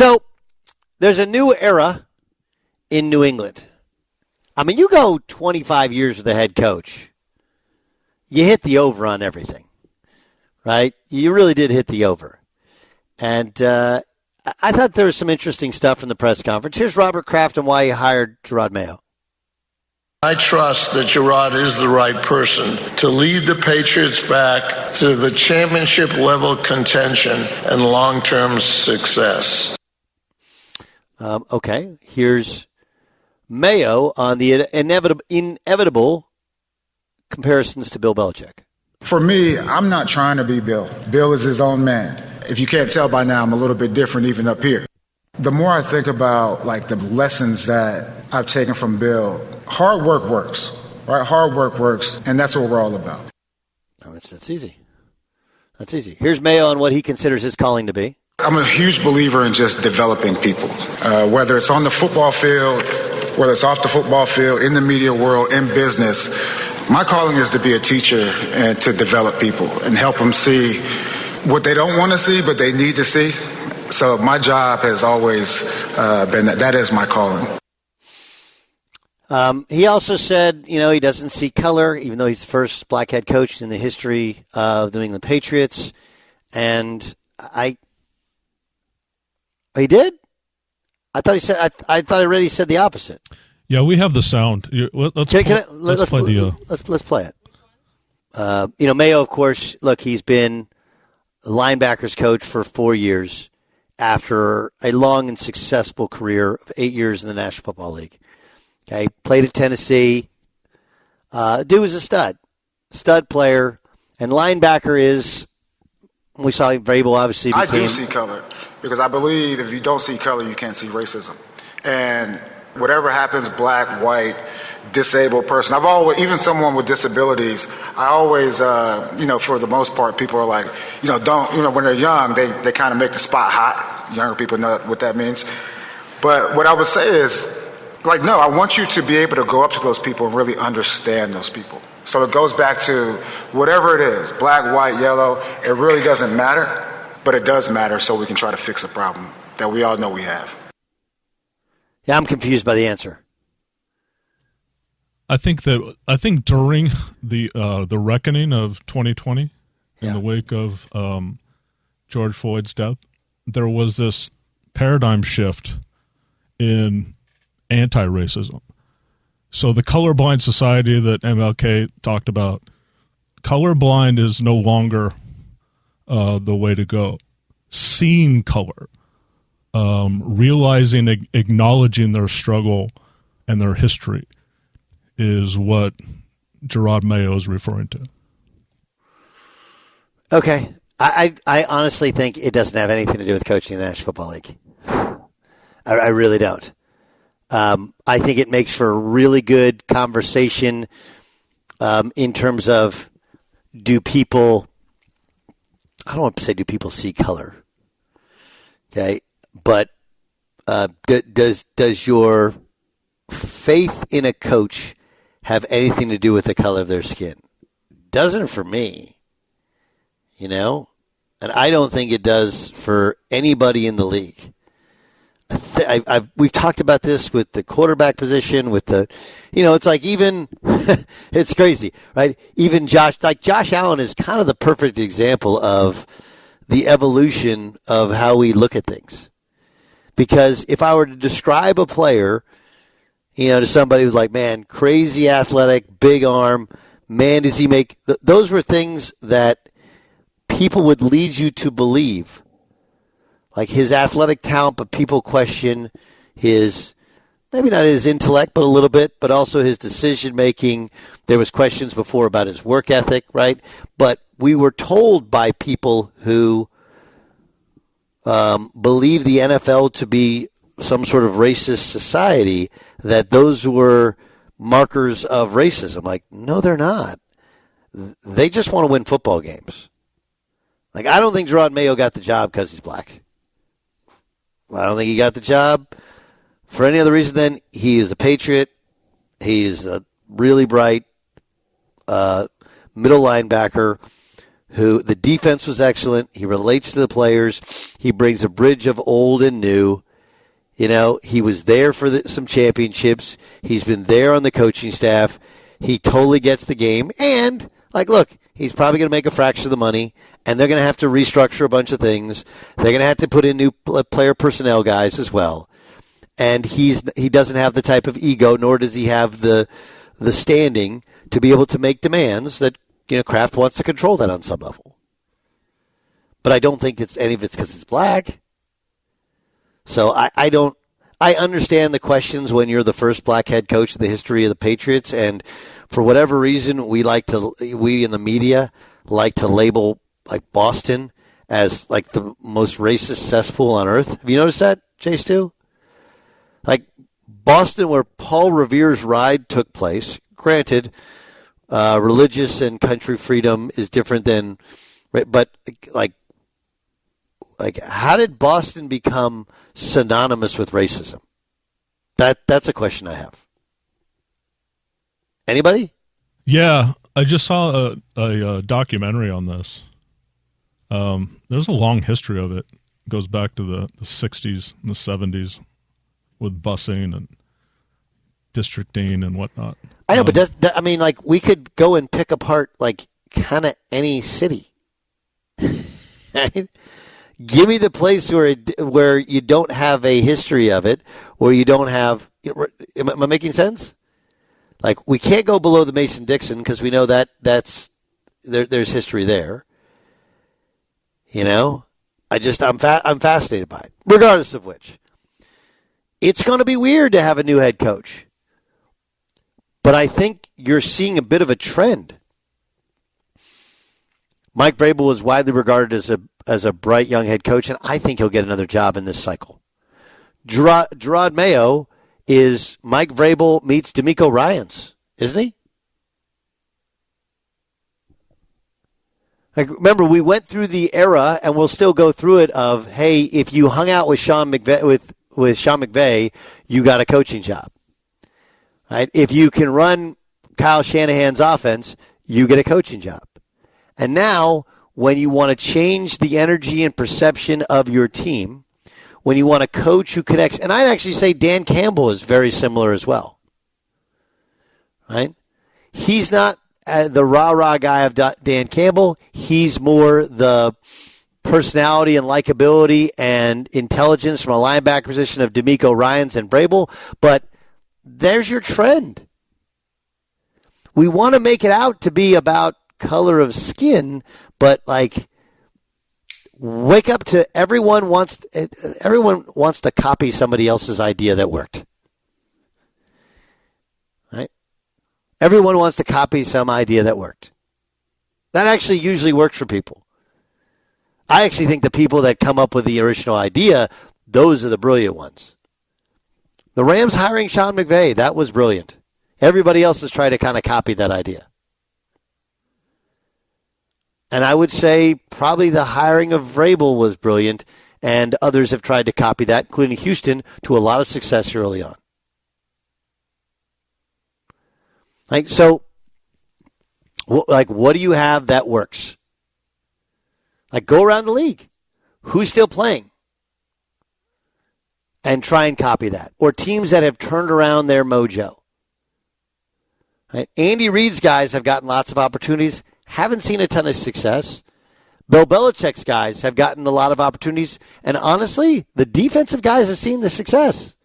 So there's a new era in New England. I mean, you go 25 years with a head coach, you hit the over on everything, right? You really did hit the over. And I thought there was some interesting stuff from the press conference. Here's Robert Kraft and why he hired Jerod Mayo. I trust that Jerod is the right person to lead the Patriots back to the championship level contention and long-term success. Okay, here's Mayo on the inevitable comparisons to Bill Belichick. For me, I'm not trying to be Bill. Bill is his own man. If you can't tell by now, I'm a little bit different even up here. The more I think about like the lessons that I've taken from Bill, hard work works, right? Hard work works, and that's what we're all about. Oh, that's easy. That's easy. Here's Mayo on what he considers his calling to be. I'm a huge believer in just developing people, whether it's on the football field, whether it's off the football field, in the media world, in business. My calling is to be a teacher and to develop people and help them see what they don't want to see, but they need to see. So my job has always been that. That is my calling. He also said, he doesn't see color, even though he's the first black head coach in the history of the New England Patriots. And he did? I thought he said. I thought I already said the opposite. Yeah, we have the sound. Let's play it. Mayo, of course. Look, he's been a linebackers coach for 4 years after a long and successful career of 8 years in the National Football League. Okay, played at Tennessee. Dude was a stud player, and linebacker is. We saw Vrabel obviously became. I do see color because I believe if you don't see color, you can't see racism. And whatever happens, black, white, disabled person. I've always, even someone with disabilities, I always, for the most part, people are like, when they're young, they kind of make the spot hot. Younger people know what that means. But what I would say is, no, I want you to be able to go up to those people and really understand those people. So it goes back to whatever it is, black, white, yellow, it really doesn't matter, but it does matter so we can try to fix a problem that we all know we have. Yeah, I'm confused by the answer. I think during the reckoning of 2020, in the wake of George Floyd's death, there was this paradigm shift in anti-racism. So the colorblind society that MLK talked about, colorblind is no longer the way to go. Seeing color, realizing, acknowledging their struggle and their history is what Jerod Mayo is referring to. Okay. I honestly think it doesn't have anything to do with coaching in the National Football League. I really don't. I think it makes for a really good conversation in terms of do people see color? Okay. But does your faith in a coach have anything to do with the color of their skin? Doesn't for me, and I don't think it does for anybody in the league. We've talked about this with the quarterback position, with the, it's like even, it's crazy, right? Even Josh Allen is kind of the perfect example of the evolution of how we look at things. Because if I were to describe a player, to somebody who's like, man, crazy athletic, big arm, man, does he make, those were things that people would lead you to believe. Like his athletic talent, but people question his, maybe not his intellect, but a little bit, but also his decision-making. There was questions before about his work ethic, right? But we were told by people who believe the NFL to be some sort of racist society that those were markers of racism. Like, no, they're not. They just want to win football games. Like, I don't think Jerod Mayo got the job because he's black. I don't think he got the job for any other reason than he is a Patriot. He's a really bright middle linebacker who the defense was excellent. He relates to the players. He brings a bridge of old and new. You know, he was there for some championships. He's been there on the coaching staff. He totally gets the game. And, like, look, he's probably going to make a fraction of the money, and they're going to have to restructure a bunch of things. They're going to have to put in new player personnel guys as well. And he doesn't have the type of ego, nor does he have the standing to be able to make demands that, you know, Kraft wants to control that on some level. But I don't think any of it's because it's black. So I understand the questions when you're the first black head coach in the history of the Patriots, and for whatever reason, we in the media like to label like Boston as like the most racist cesspool on earth. Have you noticed that, Jay Stu? Like Boston, where Paul Revere's ride took place. Granted, religious and country freedom is different than, but like how did Boston become synonymous with racism? That's a question I have. Anybody? Yeah, I just saw a documentary on this. There's a long history of it. It goes back to the 60s and the 70s with busing and districting and whatnot. I know, but I mean, like, we could go and pick apart, like, kind of any city. Right? Give me the place where you don't have a history of it, where you don't have. Am I making sense? Like, we can't go below the Mason-Dixon because we know there's history there. You know, I'm fascinated by it. Regardless of which, it's going to be weird to have a new head coach. But I think you're seeing a bit of a trend. Mike Vrabel is widely regarded as a bright young head coach, and I think he'll get another job in this cycle. Jerod Mayo is Mike Vrabel meets DeMeco Ryans, isn't he? Like, remember, we went through the era, and we'll still go through it, of, hey, if you hung out with Sean McVay, you got a coaching job. Right? If you can run Kyle Shanahan's offense, you get a coaching job. And now, when you want to change the energy and perception of your team, when you want a coach who connects, and I'd actually say Dan Campbell is very similar as well. Right? He's not the rah-rah guy of Dan Campbell. He's more the personality and likability and intelligence from a linebacker position of DeMeco Ryans and Vrabel. But there's your trend. We want to make it out to be about color of skin, but like, wake up to everyone wants to copy somebody else's idea that worked. Right? Everyone wants to copy some idea that worked. That actually usually works for people. I actually think the people that come up with the original idea, those are the brilliant ones. The Rams hiring Sean McVay, that was brilliant. Everybody else has tried to kind of copy that idea. And I would say probably the hiring of Vrabel was brilliant, and others have tried to copy that, including Houston, to a lot of success early on. Like, so, like, what do you have that works? Like, go around the league. Who's still playing? And try and copy that. Or teams that have turned around their mojo. Right? Andy Reid's guys have gotten lots of opportunities. Haven't seen a ton of success. Bill Belichick's guys have gotten a lot of opportunities. And honestly, the defensive guys have seen the success.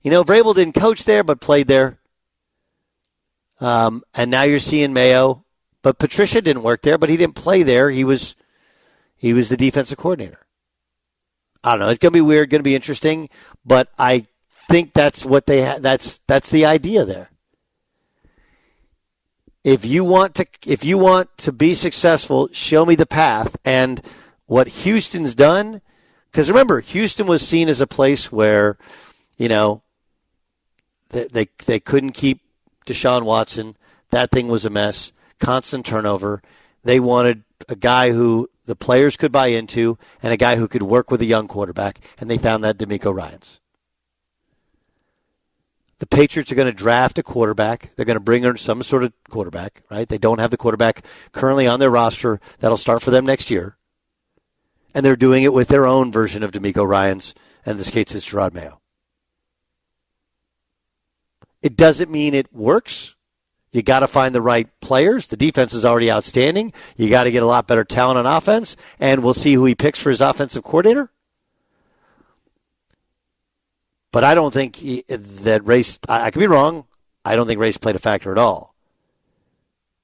You know, Vrabel didn't coach there, but played there. And now you're seeing Mayo. But Patricia didn't work there, but he didn't play there. He was the defensive coordinator. I don't know. It's going to be weird, going to be interesting. But I think that's what that's the idea there. If you want to be successful, show me the path. And what Houston's done, because remember, Houston was seen as a place where, you know, they couldn't keep Deshaun Watson. That thing was a mess. Constant turnover. They wanted a guy who the players could buy into and a guy who could work with a young quarterback, and they found that DeMeco Ryans. the Patriots are going to draft a quarterback. They're going to bring in some sort of quarterback, right? They don't have the quarterback currently on their roster that'll start for them next year. And they're doing it with their own version of DeMeco Ryans, and in this case, it's Jerod Mayo. It doesn't mean it works. You got to find the right players. The defense is already outstanding. You got to get a lot better talent on offense, and we'll see who he picks for his offensive coordinator. But I don't think that Race, I could be wrong, I don't think Race played a factor at all.